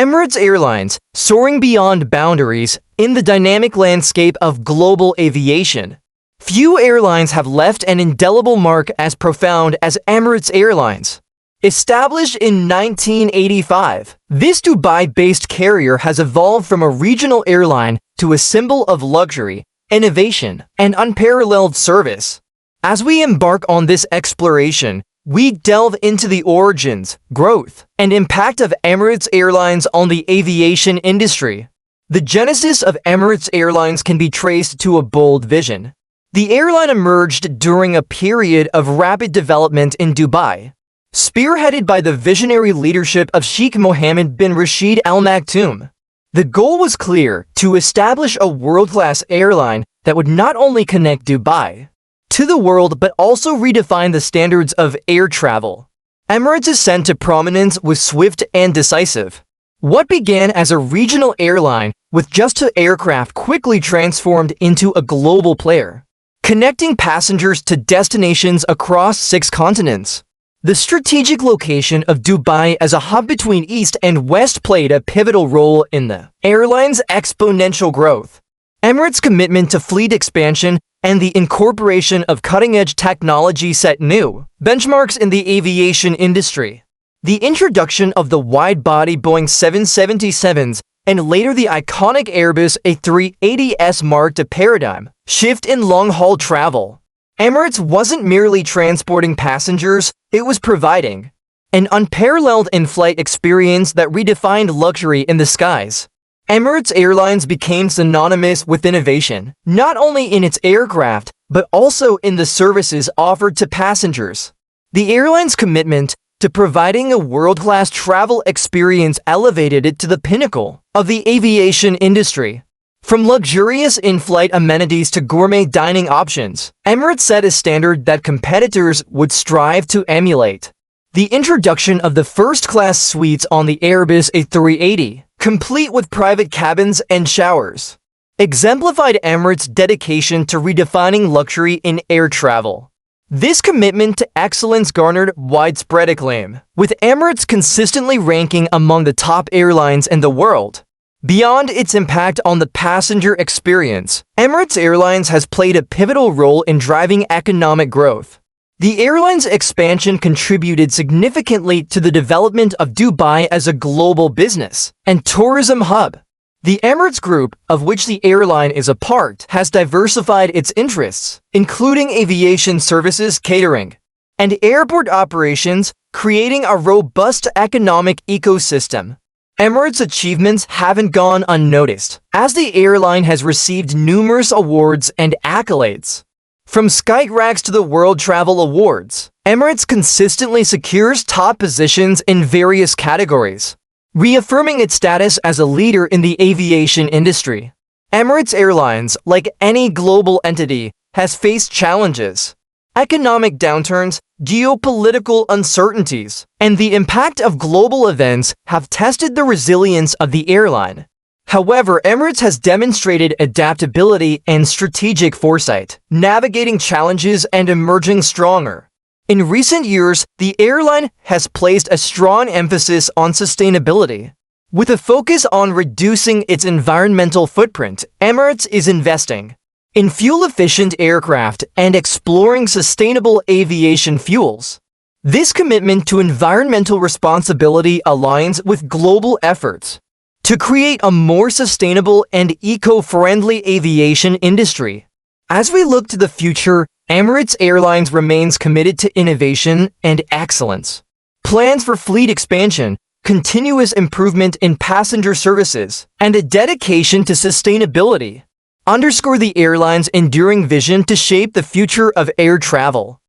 Emirates Airlines, soaring beyond boundaries in the dynamic landscape of global aviation. Few airlines have left an indelible mark as profound as Emirates Airlines. Established in 1985, this Dubai-based carrier has evolved from a regional airline to a symbol of luxury, innovation, and unparalleled service. As we embark on this exploration, we delve into the origins, growth, and impact of Emirates Airlines on the aviation industry. The genesis of Emirates Airlines can be traced to a bold vision. The airline emerged during a period of rapid development in Dubai, spearheaded by the visionary leadership of Sheikh Mohammed bin Rashid Al Maktoum. The goal was clear: to establish a world-class airline that would not only connect Dubai to the world but also redefine the standards of air travel. Emirates' ascent to prominence was swift and decisive. What began as a regional airline with just two aircraft quickly transformed into a global player, connecting passengers to destinations across 6 continents. The strategic location of Dubai as a hub between East and West played a pivotal role in the airline's exponential growth. Emirates' commitment to fleet expansion and the incorporation of cutting-edge technology set new benchmarks in the aviation industry. The introduction of the wide-body Boeing 777s and later the iconic Airbus A380s marked a paradigm shift in long-haul travel. Emirates wasn't merely transporting passengers, it was providing an unparalleled in-flight experience that redefined luxury in the skies. Emirates Airlines became synonymous with innovation, not only in its aircraft, but also in the services offered to passengers. The airline's commitment to providing a world-class travel experience elevated it to the pinnacle of the aviation industry. From luxurious in-flight amenities to gourmet dining options, Emirates set a standard that competitors would strive to emulate. The introduction of the first-class suites on the Airbus A380, complete with private cabins and showers, exemplified Emirates' dedication to redefining luxury in air travel. This commitment to excellence garnered widespread acclaim, with Emirates consistently ranking among the top airlines in the world. Beyond its impact on the passenger experience, Emirates Airlines has played a pivotal role in driving economic growth. The airline's expansion contributed significantly to the development of Dubai as a global business and tourism hub. The Emirates Group, of which the airline is a part, has diversified its interests, including aviation services, catering, and airport operations, creating a robust economic ecosystem. Emirates' achievements haven't gone unnoticed, as the airline has received numerous awards and accolades. From Skytrax to the World Travel Awards, Emirates consistently secures top positions in various categories, reaffirming its status as a leader in the aviation industry. Emirates Airlines, like any global entity, has faced challenges. Economic downturns, geopolitical uncertainties, and the impact of global events have tested the resilience of the airline. However, Emirates has demonstrated adaptability and strategic foresight, navigating challenges and emerging stronger. In recent years, the airline has placed a strong emphasis on sustainability. With a focus on reducing its environmental footprint, Emirates is investing in fuel-efficient aircraft and exploring sustainable aviation fuels. This commitment to environmental responsibility aligns with global efforts to create a more sustainable and eco-friendly aviation industry. As we look to the future, Emirates Airlines remains committed to innovation and excellence. Plans for fleet expansion, continuous improvement in passenger services, and a dedication to sustainability underscore the airline's enduring vision to shape the future of air travel.